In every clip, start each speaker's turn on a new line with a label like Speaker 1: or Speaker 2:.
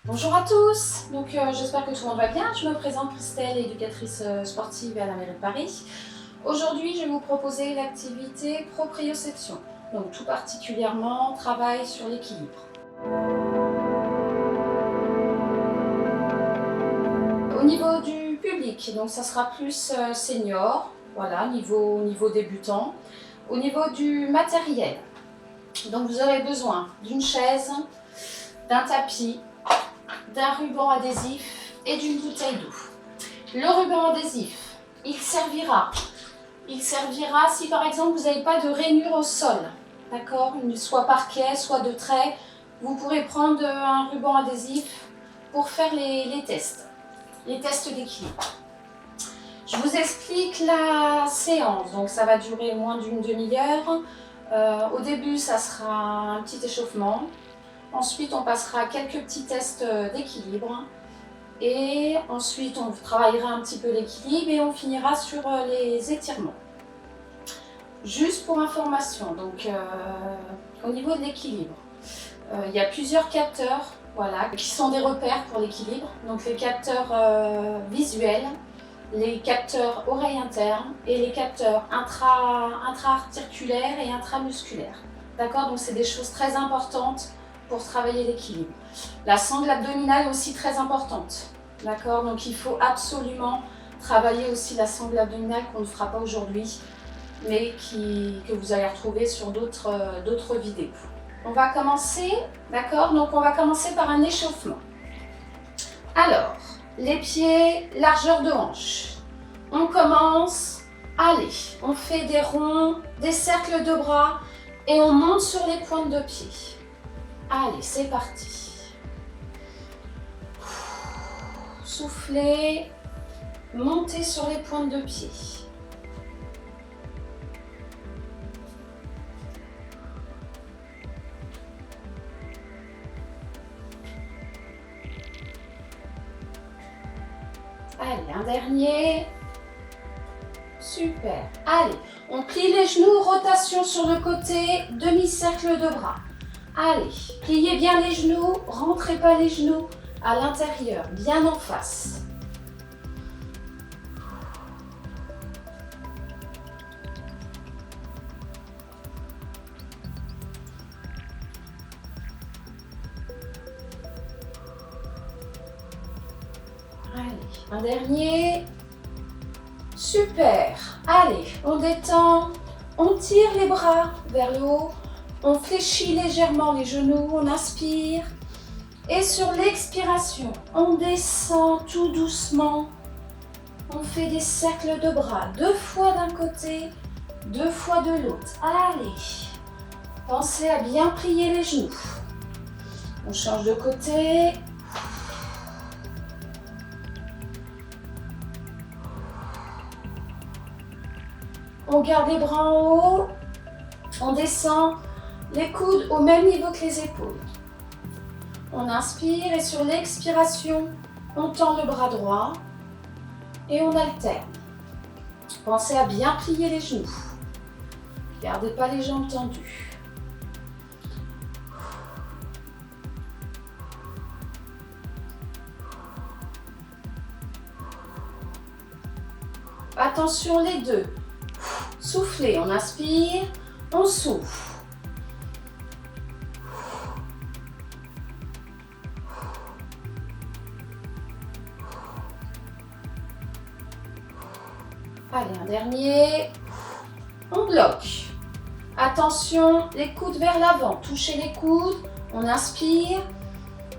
Speaker 1: Bonjour à tous, j'espère que tout le monde va bien. Je me présente Christelle, éducatrice sportive à la mairie de Paris. Aujourd'hui, je vais vous proposer l'activité proprioception, donc tout particulièrement travail sur l'équilibre. Au niveau du public, donc ça sera plus senior, voilà, niveau débutant. Au niveau du matériel, donc vous aurez besoin d'une chaise, d'un tapis, d'un ruban adhésif et d'une bouteille d'eau. Le ruban adhésif, il servira si par exemple vous n'avez pas de rainure au sol, d'accord, soit parquet, soit de trait, vous pourrez prendre un ruban adhésif pour faire les tests d'équilibre. Je vous explique la séance, donc ça va durer moins d'une demi-heure. Au début, ça sera un petit échauffement. Ensuite, on passera à quelques petits tests d'équilibre. Et ensuite, on travaillera un petit peu l'équilibre et on finira sur les étirements. Juste pour information, donc au niveau de l'équilibre, il y a plusieurs capteurs, voilà, qui sont des repères pour l'équilibre. Donc les capteurs visuels, les capteurs oreille interne et les capteurs intra-articulaires et intramusculaires. D'accord, donc c'est des choses très importantes pour travailler l'équilibre. La sangle abdominale est aussi très importante. D'accord, donc il faut absolument travailler aussi la sangle abdominale qu'on ne fera pas aujourd'hui, mais que vous allez retrouver sur d'autres vidéos. On va commencer, d'accord, donc on va commencer par un échauffement. Alors, les pieds, largeur de hanche. On commence, allez, on fait des ronds, des cercles de bras et on monte sur les pointes de pied. Allez, c'est parti. Soufflez, montez sur les pointes de pied. Allez, un dernier. Super. Allez, on plie les genoux, rotation sur le côté, demi-cercle de bras. Allez, pliez bien les genoux, rentrez pas les genoux à l'intérieur, bien en face. Allez, un dernier. Super. Allez, on détend, on tire les bras vers le haut, on fléchit légèrement les genoux, on inspire. Et sur l'expiration, on descend tout doucement. On fait des cercles de bras, 2 fois d'un côté, 2 fois de l'autre. Allez, pensez à bien plier les genoux. On change de côté. On garde les bras en haut. On descend les coudes au même niveau que les épaules. On inspire et sur l'expiration, on tend le bras droit et on alterne. Pensez à bien plier les genoux. Gardez pas les jambes tendues. Attention les deux. Soufflez, on inspire, on souffle. Allez, un dernier. On bloque. Attention, les coudes vers l'avant. Touchez les coudes. On inspire.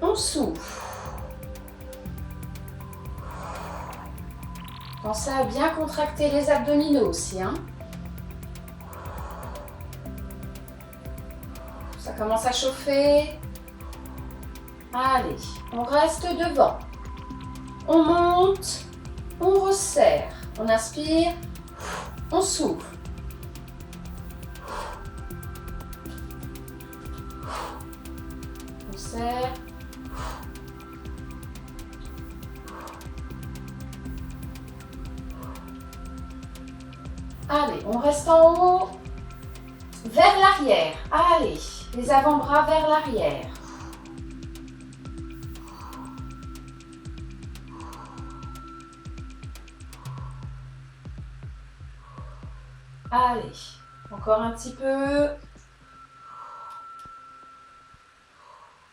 Speaker 1: On souffle. Pensez à bien contracter les abdominaux aussi. Ça commence à chauffer. Allez, on reste devant. On monte. On resserre. On inspire, on souffle. On serre. Allez, on reste en haut, vers l'arrière. Allez, les avant-bras vers l'arrière. Allez, encore un petit peu.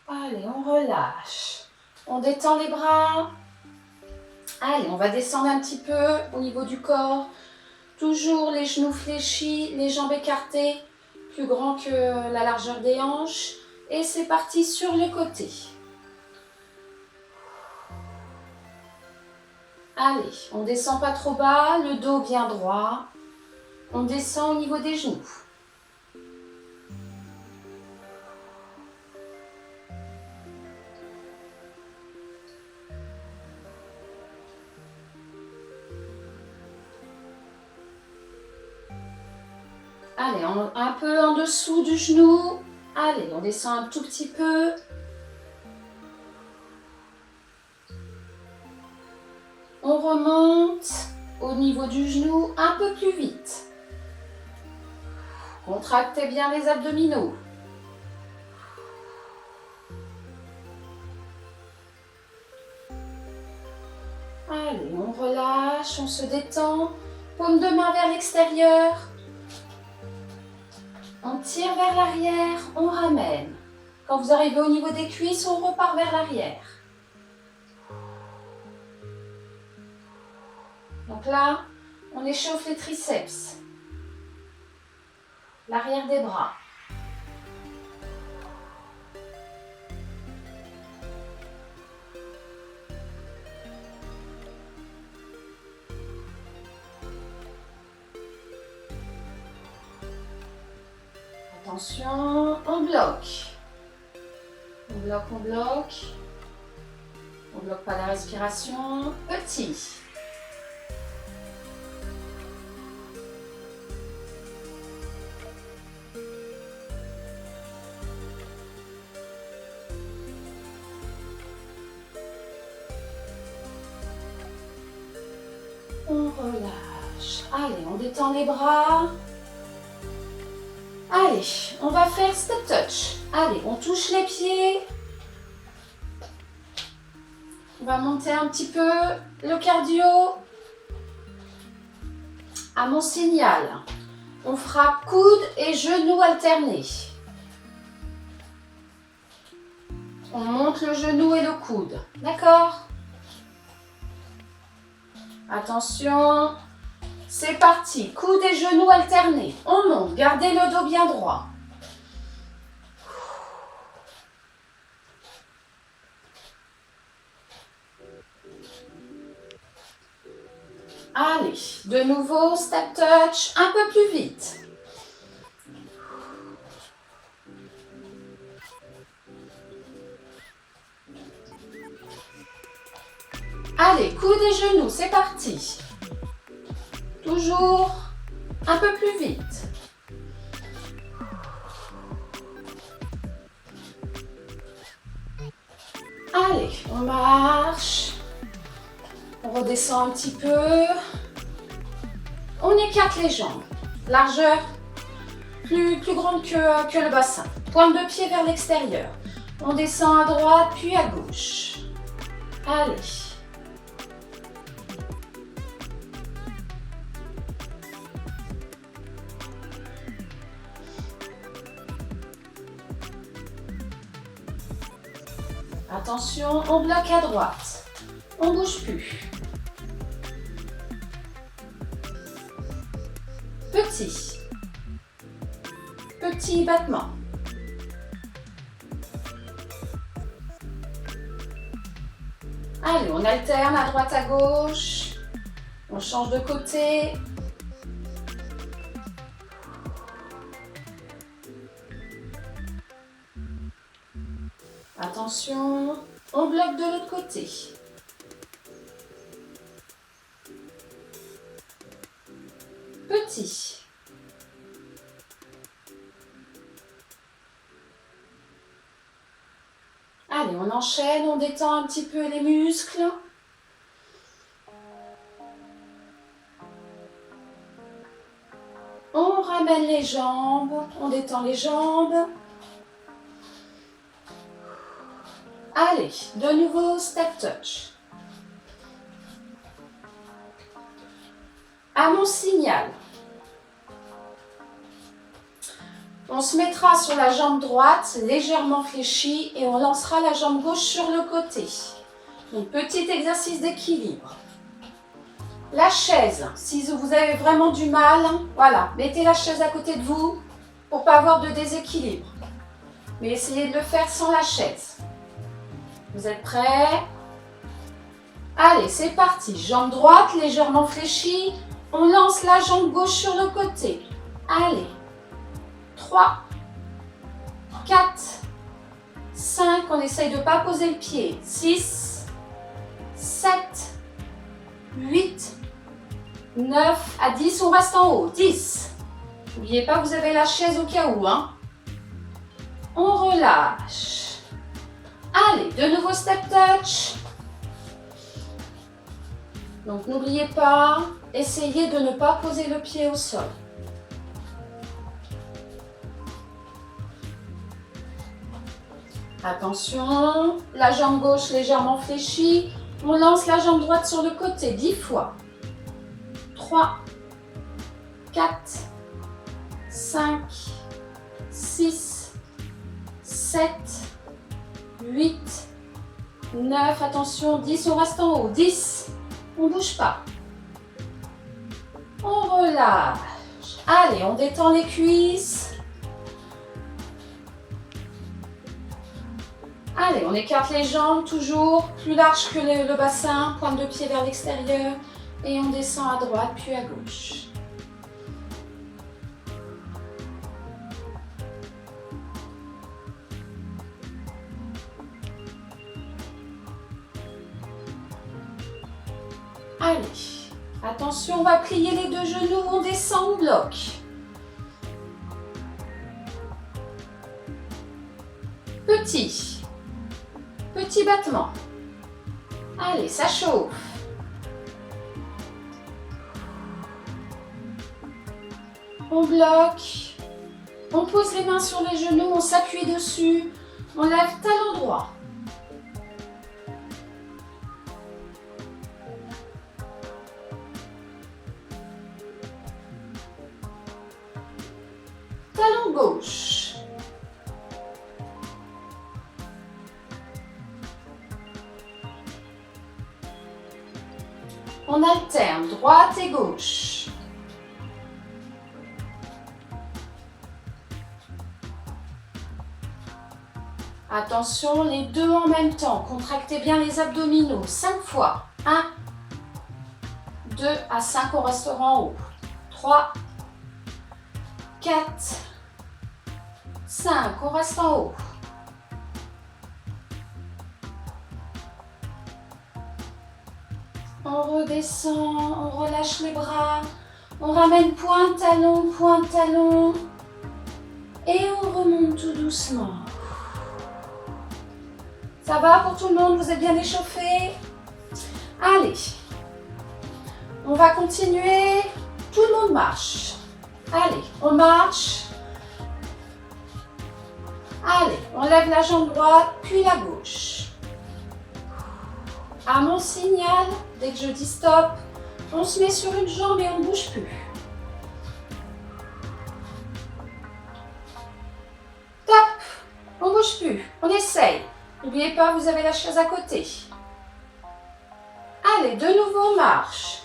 Speaker 1: Allez, on relâche. On détend les bras. Allez, on va descendre un petit peu au niveau du corps. Toujours les genoux fléchis, les jambes écartées, plus grand que la largeur des hanches. Et c'est parti sur le côté. Allez, on descend pas trop bas, le dos bien droit. On descend au niveau des genoux. Allez, un peu en dessous du genou. Allez, on descend un tout petit peu. On remonte au niveau du genou un peu plus vite. Contractez bien les abdominaux. Allez, on relâche, on se détend. Paume de main vers l'extérieur. On tire vers l'arrière, on ramène. Quand vous arrivez au niveau des cuisses, on repart vers l'arrière. Donc là, on échauffe les triceps. L'arrière des bras. Attention, on bloque. On bloque, on bloque. On bloque pas la respiration. Petit. On relâche. Allez, on détend les bras. Allez, on va faire step touch. Allez, on touche les pieds. On va monter un petit peu le cardio. À mon signal, on fera coude et genoux alternés. On monte le genou et le coude. D'accord ? Attention. C'est parti, coude et genoux alternés. On monte, gardez le dos bien droit. Allez, de nouveau, step touch, un peu plus vite. Allez, coude et genoux, c'est parti. Toujours un peu plus vite. Allez, on marche. On redescend un petit peu. On écarte les jambes. Largeur plus grande que le bassin. Pointe de pied vers l'extérieur. On descend à droite puis à gauche. Allez. Attention, on bloque à droite. On ne bouge plus. Petit. Petit battement. Allez, on alterne à droite à gauche. On change de côté. Attention, on bloque de l'autre côté. Petit. Allez, on enchaîne, on détend un petit peu les muscles. On ramène les jambes, on détend les jambes. Allez, de nouveau, step touch. À mon signal, On se mettra sur la jambe droite, légèrement fléchie, et on lancera la jambe gauche sur le côté. Donc, petit exercice d'équilibre. La chaise, si vous avez vraiment du mal, voilà, mettez la chaise à côté de vous pour pas avoir de déséquilibre. Mais essayez de le faire sans la chaise. Vous êtes prêts? Allez, c'est parti. Jambe droite, légèrement fléchie. On lance la jambe gauche sur le côté. Allez. 3, 4, 5. On essaye de ne pas poser le pied. 6, 7, 8, 9. À 10, on reste en haut. 10. N'oubliez pas, vous avez la chaise au cas où. Hein. On relâche. Allez, de nouveau step touch. Donc n'oubliez pas, essayez de ne pas poser le pied au sol. Attention, la jambe gauche légèrement fléchie. On lance la jambe droite sur le côté 10 fois. 3, 4, 5, 6, 7, 8, 9. Attention, 10, on reste en haut. 10. On ne bouge pas. On relâche. Allez, on détend les cuisses. Allez, on écarte les jambes toujours, plus large que le bassin, pointe de pied vers l'extérieur. Et on descend à droite puis à gauche. Allez, attention, on va plier les deux genoux, on descend, on bloque. Petit battement. Allez, ça chauffe. On bloque. On pose les mains sur les genoux, on s'appuie dessus. On lève talon droit. Talon gauche. On alterne droite et gauche. Attention, les deux en même temps. Contractez bien les abdominaux. 5 fois. 1, 2 à 5, on restera en haut. 3, 4, 5, on reste en haut. On redescend, on relâche les bras, on ramène pointe talon, et on remonte tout doucement. Ça va pour tout le monde? Vous êtes bien échauffés? Allez, on va continuer, tout le monde marche. Allez, on marche. Allez, on lève la jambe droite, puis la gauche. À mon signal, dès que je dis stop, on se met sur une jambe et on ne bouge plus. Top, on ne bouge plus, on essaye. N'oubliez pas, vous avez la chaise à côté. Allez, de nouveau, on marche.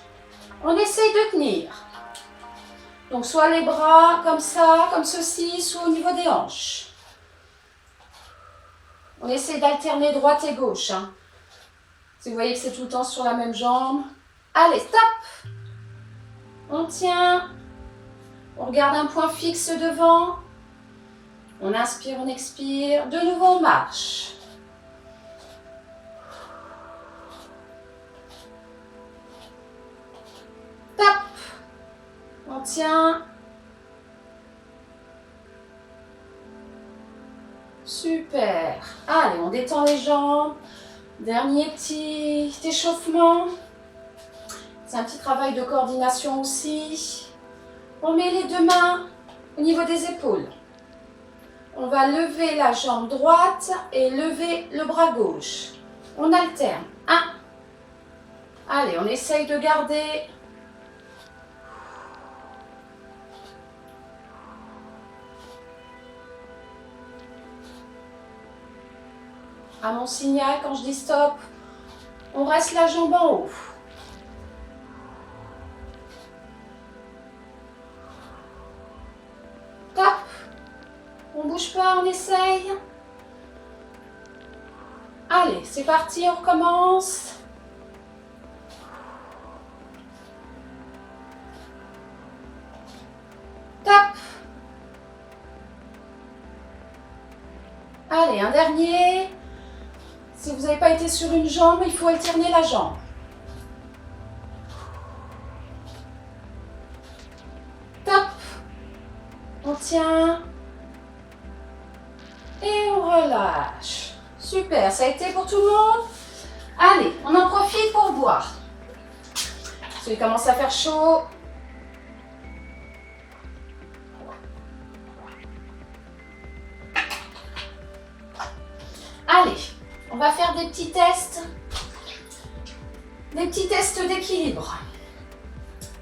Speaker 1: On essaye de tenir. Donc, soit les bras comme ça, comme ceci, soit au niveau des hanches. On essaie d'alterner droite et gauche. Hein. Si vous voyez que c'est tout le temps sur la même jambe. Allez, stop. On tient. On regarde un point fixe devant. On inspire, on expire. De nouveau, on marche. Top. On tient. Super. Allez, on détend les jambes. Dernier petit échauffement. C'est un petit travail de coordination aussi. On met les deux mains au niveau des épaules. On va lever la jambe droite et lever le bras gauche. On alterne. 1. Allez, on essaye de garder. À mon signal, quand je dis stop, on reste la jambe en haut. Top. On ne bouge pas, on essaye. Allez, c'est parti, on recommence. Top. Allez, un dernier. Si vous n'avez pas été sur une jambe, il faut alterner la jambe. Top. On tient. Et on relâche. Super, ça a été pour tout le monde? Allez, on en profite pour boire. Parce qu'il commence à faire chaud. Allez, on va faire des petits tests. Des petits tests d'équilibre.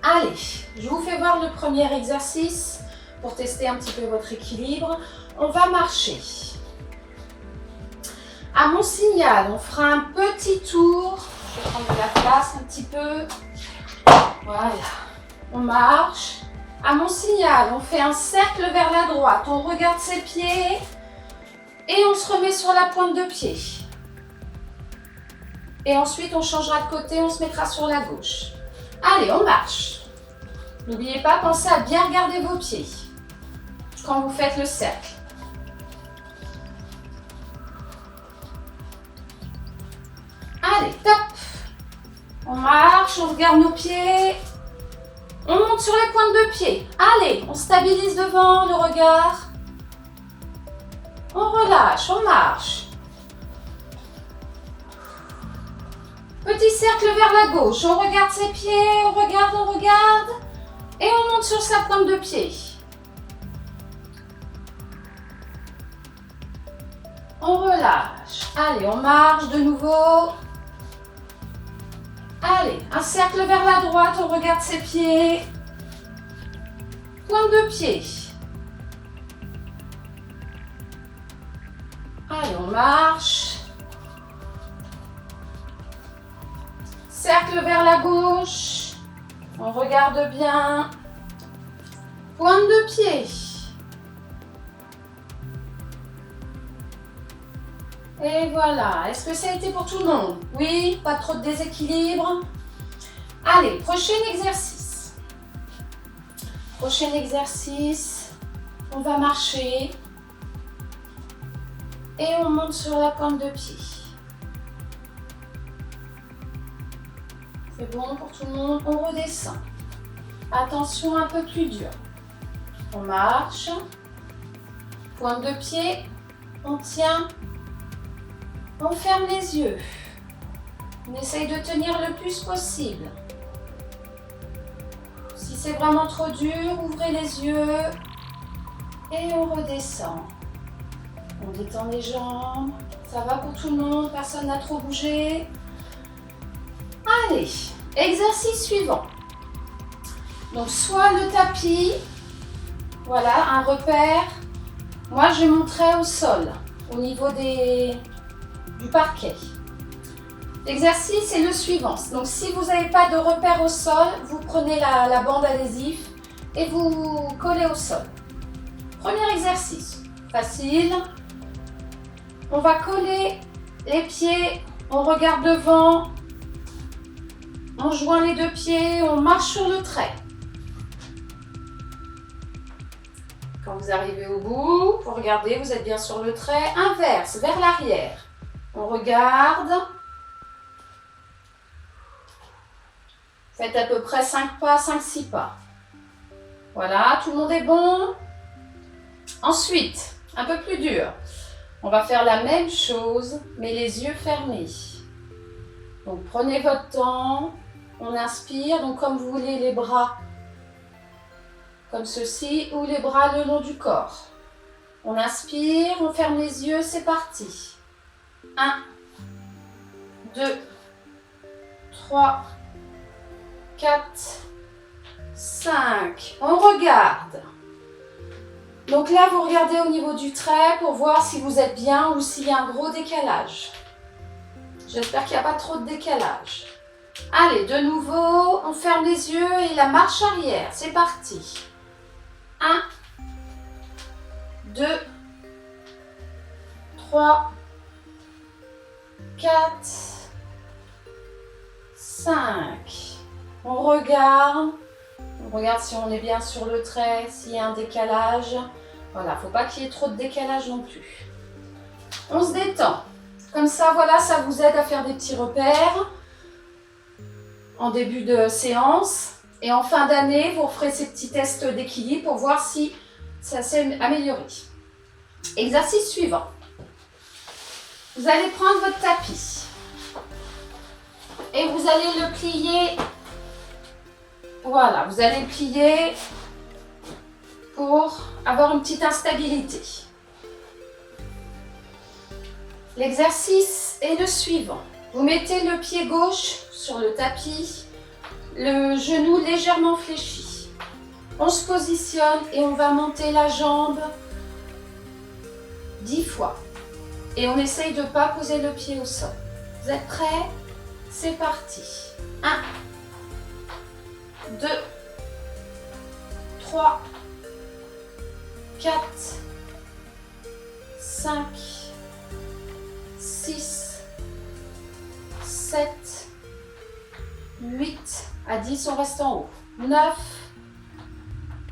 Speaker 1: Allez, je vous fais voir le premier exercice pour tester un petit peu votre équilibre. On va marcher. À mon signal, on fera un petit tour. Je vais prendre de la place un petit peu. Voilà. On marche. À mon signal, on fait un cercle vers la droite. On regarde ses pieds. Et on se remet sur la pointe de pied. Et ensuite, on changera de côté. On se mettra sur la gauche. Allez, on marche. N'oubliez pas, pensez à bien regarder vos pieds quand vous faites le cercle. Allez, top. On marche, on regarde nos pieds. On monte sur les pointes de pied. Allez, on stabilise devant le regard. On relâche, on marche. Petit cercle vers la gauche. On regarde ses pieds, on regarde. Et on monte sur sa pointe de pied. On relâche. Allez, on marche de nouveau. Allez, un cercle vers la droite, on regarde ses pieds. Pointe de pied. Allez, on marche. Cercle vers la gauche. On regarde bien. Pointe de pied. Et voilà. Est-ce que ça a été pour tout le monde? Oui, pas trop de déséquilibre. Allez, prochain exercice. Prochain exercice. On va marcher. Et on monte sur la pointe de pied. C'est bon pour tout le monde? On redescend. Attention, un peu plus dur. On marche. Pointe de pied. On tient. On ferme les yeux. On essaye de tenir le plus possible. Si c'est vraiment trop dur, ouvrez les yeux. Et on redescend. On détend les jambes. Ça va pour tout le monde? Personne n'a trop bougé? Allez, exercice suivant. Donc, soit le tapis. Voilà, un repère. Moi, je monterai au sol, au niveau du parquet. L'exercice est le suivant. Donc, si vous n'avez pas de repère au sol, vous prenez la bande adhésive et vous collez au sol. Premier exercice, facile. On va coller les pieds, on regarde devant, on joint les deux pieds, on marche sur le trait. Quand vous arrivez au bout, vous regardez, vous êtes bien sur le trait. Inverse, vers l'arrière. On regarde. Faites à peu près 5 pas, 5-6 pas. Voilà, tout le monde est bon. Ensuite, un peu plus dur. On va faire la même chose, mais les yeux fermés. Donc, prenez votre temps. On inspire, donc comme vous voulez, les bras comme ceci, ou les bras le long du corps. On inspire, on ferme les yeux, c'est parti. 1, 2, 3, 4, 5. On regarde. Donc là, vous regardez au niveau du trait pour voir si vous êtes bien ou s'il y a un gros décalage. J'espère qu'il n'y a pas trop de décalage. Allez, de nouveau, on ferme les yeux et la marche arrière. C'est parti. 1, 2, 3, 4, 5. On regarde si on est bien sur le trait, s'il y a un décalage. Voilà, il ne faut pas qu'il y ait trop de décalage non plus. On se détend. Comme ça, voilà, ça vous aide à faire des petits repères en début de séance. Et en fin d'année, vous referez ces petits tests d'équilibre pour voir si ça s'est amélioré. Exercice suivant. Vous allez prendre votre tapis et vous allez le plier. Voilà, vous allez le plier pour avoir une petite instabilité. L'exercice est le suivant. Vous mettez le pied gauche sur le tapis, le genou légèrement fléchi. On se positionne et on va monter la jambe 10 fois. Et on essaye de ne pas poser le pied au sol. Vous êtes prêts? C'est parti. 1, 2, 3, 4, 5, 6, 7, 8, à 10, on reste en haut. 9,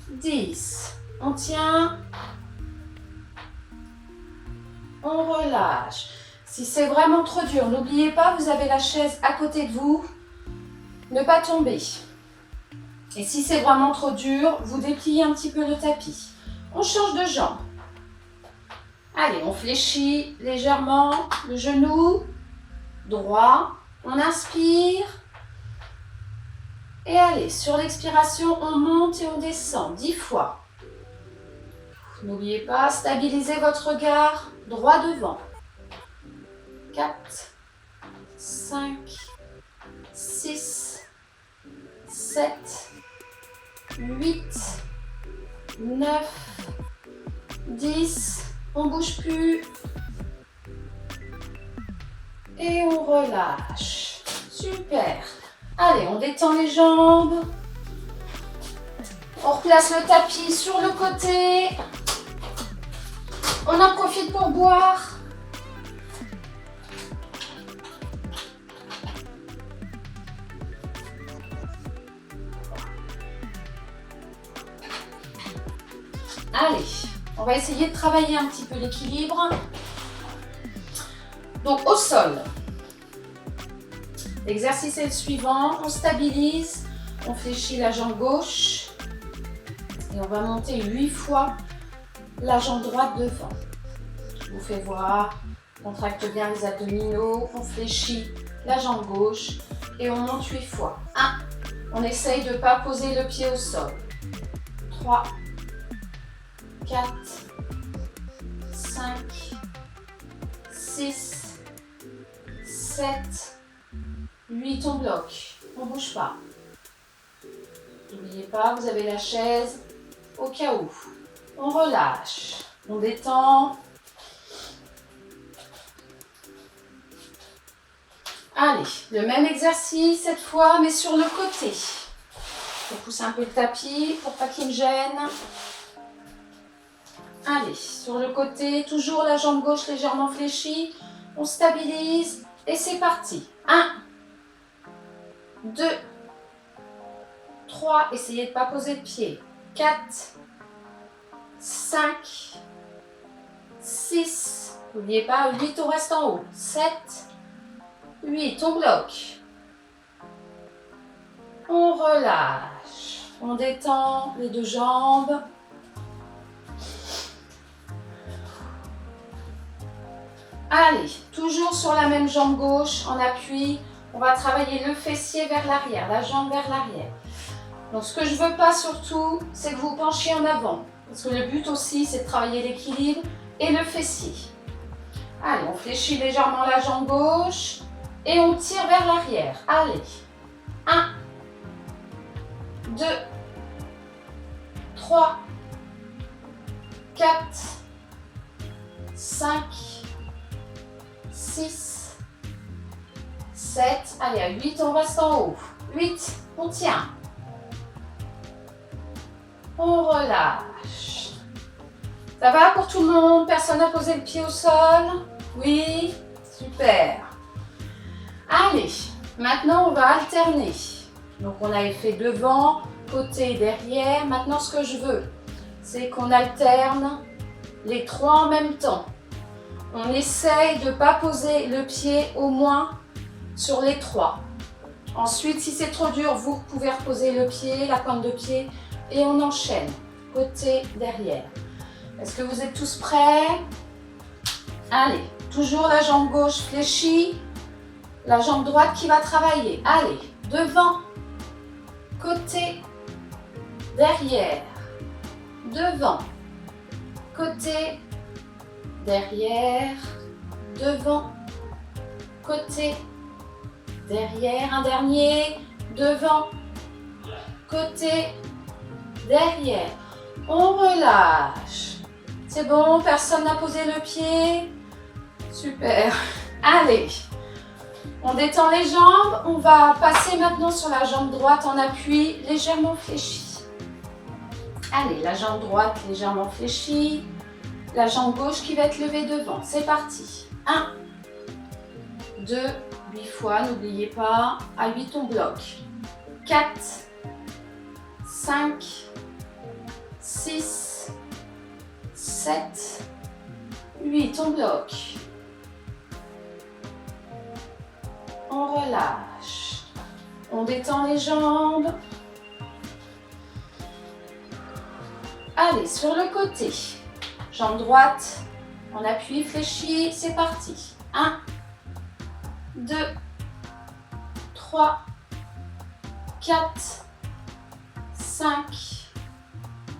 Speaker 1: 10. On tient. On relâche. Si c'est vraiment trop dur, n'oubliez pas, vous avez la chaise à côté de vous. Ne pas tomber. Et si c'est vraiment trop dur, vous dépliez un petit peu le tapis. On change de jambe. Allez, on fléchit légèrement le genou droit. On inspire. Et allez, sur l'expiration, on monte et on descend 10 fois. N'oubliez pas, stabilisez votre regard droit devant. 4, 5, 6, 7, 8, 9, 10. On ne bouge plus. Et on relâche. Super. Allez, on détend les jambes. On replace le tapis sur le côté. On en profite pour boire. Allez, on va essayer de travailler un petit peu l'équilibre. Donc au sol. L'exercice est le suivant. On stabilise. On fléchit la jambe gauche. Et on va monter 8 fois la jambe droite devant. Je vous fais voir. On contracte bien les abdominaux. On fléchit la jambe gauche. Et on monte 8 fois. 1. On essaye de ne pas poser le pied au sol. 3. 4, 5, 6, 7, 8, on bloque, on ne bouge pas. N'oubliez pas, vous avez la chaise au cas où. On relâche, on détend. Allez, le même exercice cette fois, mais sur le côté. Je pousse un peu le tapis pour pas qu'il me gêne. Allez, sur le côté, toujours la jambe gauche légèrement fléchie. On stabilise et c'est parti. 1, 2, 3, essayez de ne pas poser de pied. 4, 5, 6, n'oubliez pas, 8, on reste en haut. 7, 8, on bloque. On relâche. On détend les deux jambes. Allez, toujours sur la même jambe gauche, en appui, on va travailler le fessier vers l'arrière, la jambe vers l'arrière. Donc ce que je ne veux pas surtout, c'est que vous penchiez en avant. Parce que le but aussi, c'est de travailler l'équilibre et le fessier. Allez, on fléchit légèrement la jambe gauche et on tire vers l'arrière. Allez, 1, 2, 3, 4, 5, 6, 7, allez à 8, on reste en haut. 8, on tient. On relâche. Ça va pour tout le monde? Personne n'a posé le pied au sol? Oui? Super. Allez, maintenant on va alterner. Donc on avait fait devant, côté, derrière. Maintenant ce que je veux, c'est qu'on alterne les 3 en même temps. On essaye de ne pas poser le pied au moins sur les 3. Ensuite, si c'est trop dur, vous pouvez reposer le pied, la pointe de pied et on enchaîne. Côté, derrière. Est-ce que vous êtes tous prêts? Allez, toujours la jambe gauche fléchie, la jambe droite qui va travailler. Allez, devant, côté, derrière, devant, côté, derrière, devant, côté, derrière, un dernier, devant, côté, derrière. On relâche. C'est bon, personne n'a posé le pied. Super. Allez, on détend les jambes. On va passer maintenant sur la jambe droite en appui légèrement fléchi. Allez, la jambe droite légèrement fléchie. La jambe gauche qui va être levée devant. C'est parti. 1, 2, 8 fois, n'oubliez pas. À 8, on bloque. 4, 5, 6, 7, 8, on bloque. On relâche. On détend les jambes. Allez, sur le côté. Jambe droite, on appuie, fléchit, c'est parti. 1, 2, 3, 4, 5,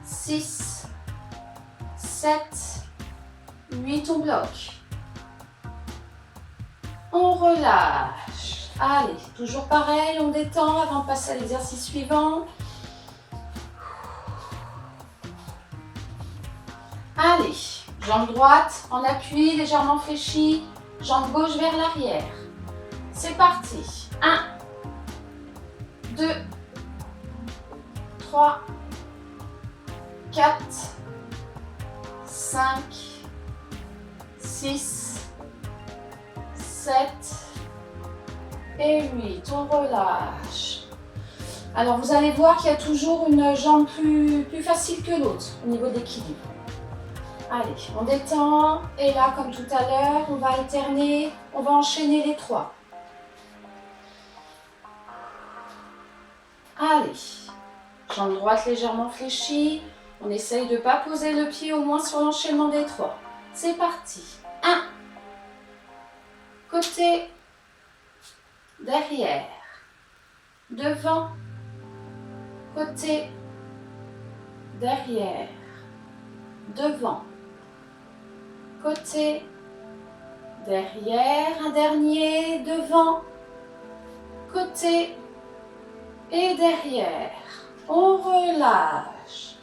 Speaker 1: 6, 7, 8, on bloque. On relâche. Allez, toujours pareil, on détend avant de passer à l'exercice suivant. Allez, jambe droite en appui, légèrement fléchie, jambe gauche vers l'arrière. C'est parti. 1, 2, 3, 4, 5, 6, 7 et 8. On relâche. Alors vous allez voir qu'il y a toujours une jambe plus facile que l'autre au niveau de l'équilibre. Allez, on détend et là, comme tout à l'heure, on va alterner, on va enchaîner les 3. Allez, jambe droite légèrement fléchie, on essaye de ne pas poser le pied au moins sur l'enchaînement des 3. C'est parti. 1, côté, derrière, devant, côté, derrière, devant, côté, derrière, un dernier, devant, côté et derrière. On relâche.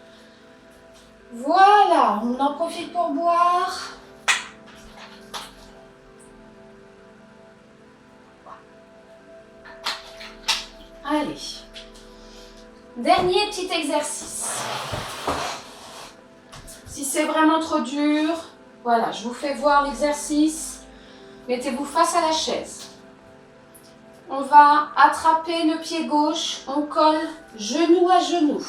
Speaker 1: Voilà, on en profite pour boire. Allez, dernier petit exercice. Si c'est vraiment trop dur, voilà, je vous fais voir l'exercice. Mettez-vous face à la chaise. On va attraper le pied gauche, on colle genou à genou.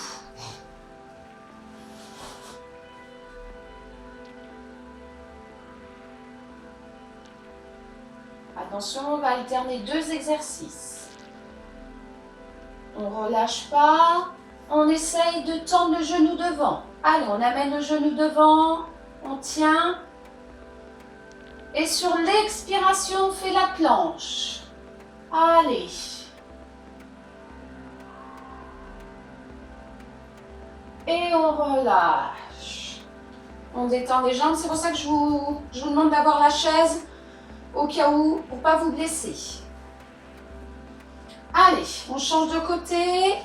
Speaker 1: Attention, on va alterner 2 exercices. On ne relâche pas, on essaye de tendre le genou devant. Allez, on amène le genou devant, on tient. Et sur l'expiration, on fait la planche. Allez. Et on relâche. On détend les jambes, c'est pour ça que je vous demande d'avoir la chaise au cas où, pour ne pas vous blesser. Allez, on change de côté.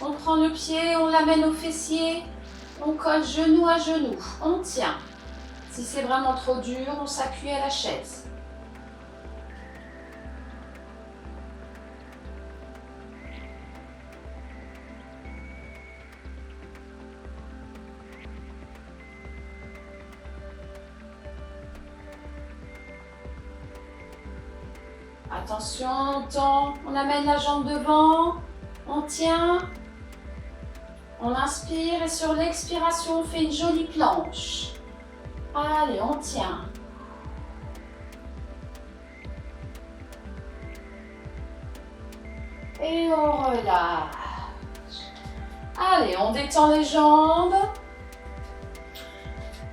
Speaker 1: On prend le pied, on l'amène au fessier. On colle genou à genou, on tient. Si c'est vraiment trop dur, on s'appuie à la chaise. Attention, on tend, on amène la jambe devant, on tient. On inspire et sur l'expiration, on fait une jolie planche. Allez, on tient. Et on relâche. Allez, on détend les jambes.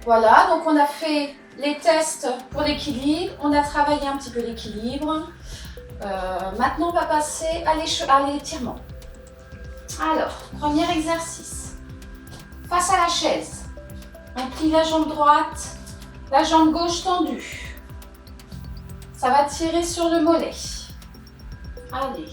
Speaker 1: Voilà, donc on a fait les tests pour l'équilibre. On a travaillé un petit peu l'équilibre. Maintenant, on va passer à l'étirement. Alors, premier exercice. Face à la chaise, on plie la jambe droite, la jambe gauche tendue. Ça va tirer sur le mollet. Allez.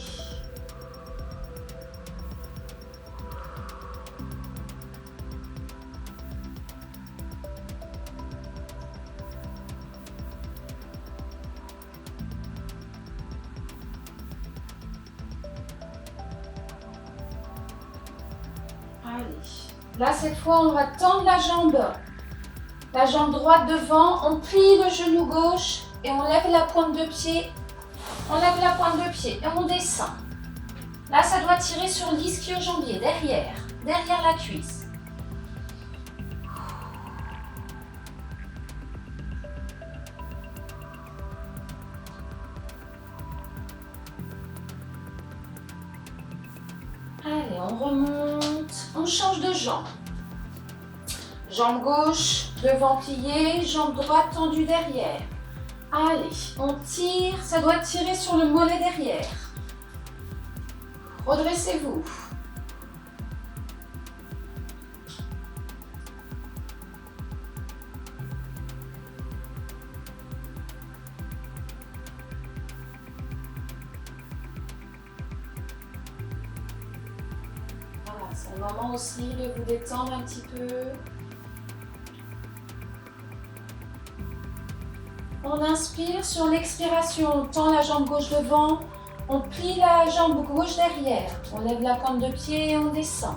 Speaker 1: Allez. Là, cette fois, on va tendre la jambe droite devant, on plie le genou gauche et on lève la pointe de pied. On lève la pointe de pied et on descend. Là, ça doit tirer sur l'ischio-jambier, derrière la cuisse. Allez, on remonte, on change de jambe. Jambe gauche, devant pliée, jambe droite tendue derrière. Allez, on tire, ça doit tirer sur le mollet derrière. Redressez-vous. Voilà, c'est le moment aussi de vous détendre un petit peu. On inspire, sur l'expiration, on tend la jambe gauche devant, on plie la jambe gauche derrière, on lève la pointe de pied et on descend.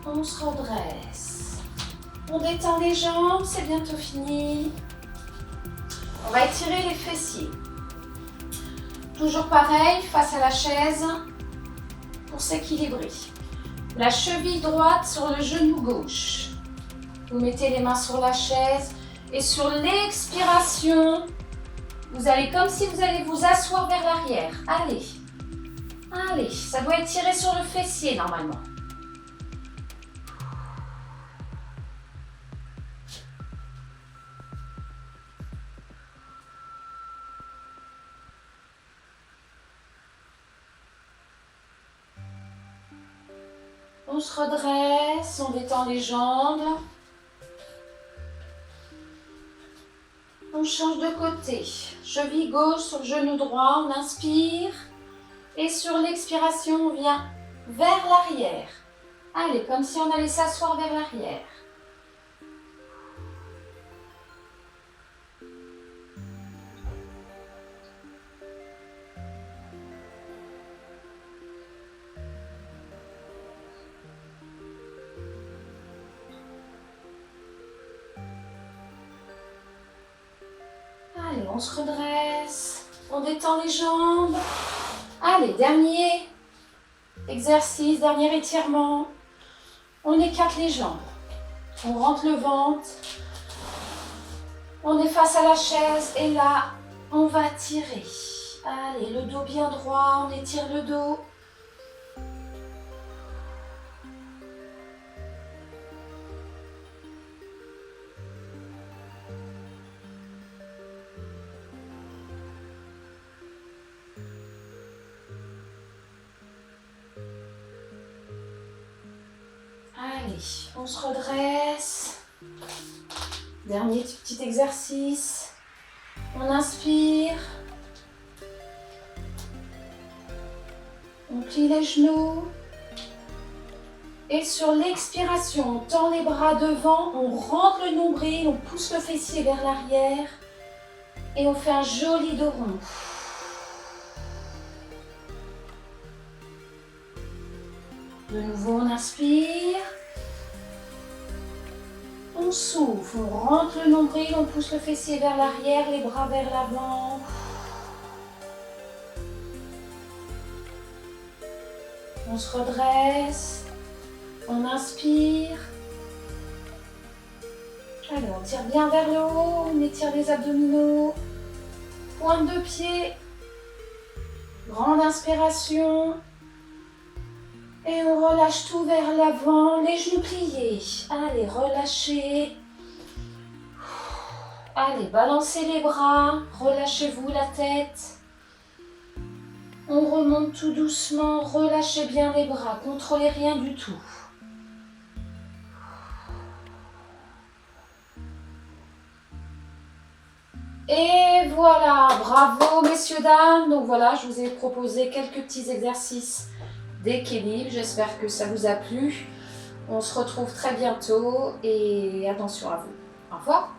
Speaker 1: On se redresse. On détend les jambes, c'est bientôt fini. On va étirer les fessiers. Toujours pareil, face à la chaise, pour s'équilibrer. La cheville droite sur le genou gauche. Vous mettez les mains sur la chaise et sur l'expiration, vous allez comme si vous allez vous asseoir vers l'arrière. Allez, allez, ça doit être tiré sur le fessier normalement. On se redresse, on détend les jambes. On change de côté. Cheville gauche sur genou droit, on inspire. Et sur l'expiration, on vient vers l'arrière. Allez, comme si on allait s'asseoir vers l'arrière. Allez, on se redresse, on détend les jambes. Allez, dernier exercice, dernier étirement. On écarte les jambes, on rentre le ventre. On est face à la chaise et là, on va tirer. Allez, le dos bien droit, on étire le dos. Allez, on se redresse. Dernier petit exercice. On inspire. On plie les genoux. Et sur l'expiration, on tend les bras devant, on rentre le nombril, on pousse le fessier vers l'arrière. Et on fait un joli dos rond. De nouveau, on inspire. On souffle, on rentre le nombril, on pousse le fessier vers l'arrière, les bras vers l'avant. On se redresse. On inspire. Allez, on tire bien vers le haut, on étire les abdominaux. Pointe de pied. Grande inspiration. Et on relâche tout vers l'avant, les genoux pliés. Allez, relâchez. Allez, balancez les bras, relâchez-vous la tête. On remonte tout doucement, relâchez bien les bras, contrôlez rien du tout. Et voilà, bravo messieurs, dames. Donc voilà, je vous ai proposé quelques petits exercices d'équilibre. J'espère que ça vous a plu. On se retrouve très bientôt et attention à vous. Au revoir.